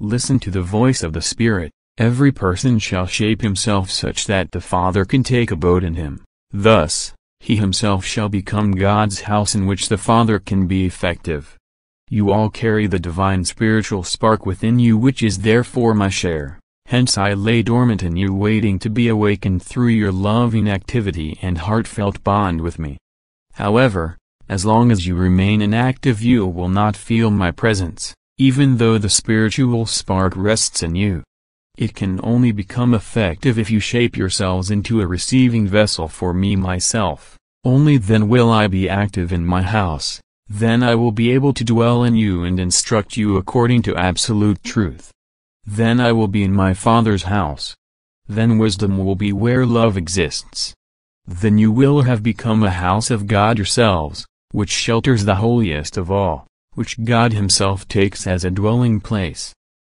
Listen to the voice of the Spirit. Every person shall shape himself such that the Father can take abode in him. Thus, he himself shall become God's house in which the Father can be effective. You all carry the divine spiritual spark within you, which is therefore my share. Hence I lay dormant in you, waiting to be awakened through your loving activity and heartfelt bond with me. However, as long as you remain inactive, you will not feel my presence, even though the spiritual spark rests in you. It can only become effective if you shape yourselves into a receiving vessel for me myself. Only then will I be active in my house. Then I will be able to dwell in you and instruct you according to absolute truth. Then I will be in my Father's house. Then wisdom will be where love exists. Then you will have become a house of God yourselves, which shelters the holiest of all, which God himself takes as a dwelling place.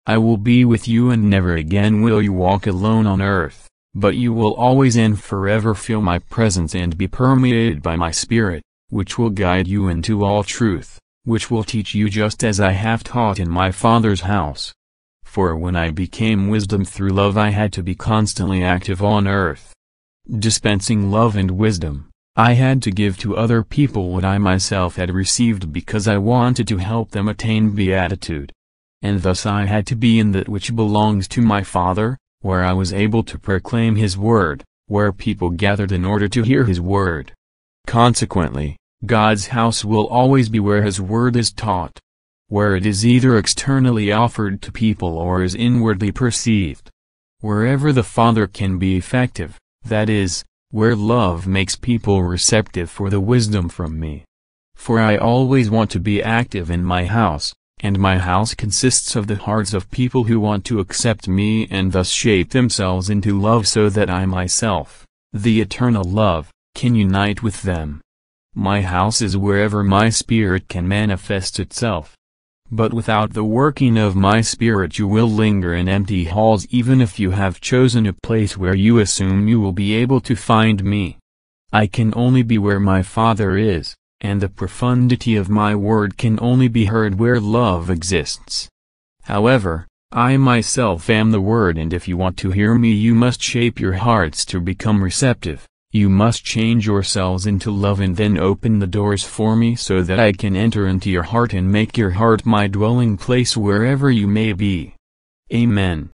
I will be with you, and never again will you walk alone on earth, but you will always and forever feel my presence and be permeated by my Spirit, which will guide you into all truth, which will teach you just as I have taught in my Father's house. For when I became wisdom through love, I had to be constantly active on earth. Dispensing love and wisdom, I had to give to other people what I myself had received because I wanted to help them attain beatitude. And thus I had to be in that which belongs to my Father, where I was able to proclaim his word, where people gathered in order to hear his word. Consequently, God's house will always be where his word is taught, where it is either externally offered to people or is inwardly perceived. Wherever the Father can be effective, that is, where love makes people receptive for the wisdom from me. For I always want to be active in my house, and my house consists of the hearts of people who want to accept me and thus shape themselves into love so that I myself, the eternal love, can unite with them. My house is wherever my Spirit can manifest itself. But without the working of my Spirit you will linger in empty halls, even if you have chosen a place where you assume you will be able to find me. I can only be where my Father is, and the profundity of my word can only be heard where love exists. However, I myself am the Word, and if you want to hear me you must shape your hearts to become receptive. You must change yourselves into love and then open the doors for me so that I can enter into your heart and make your heart my dwelling place wherever you may be. Amen.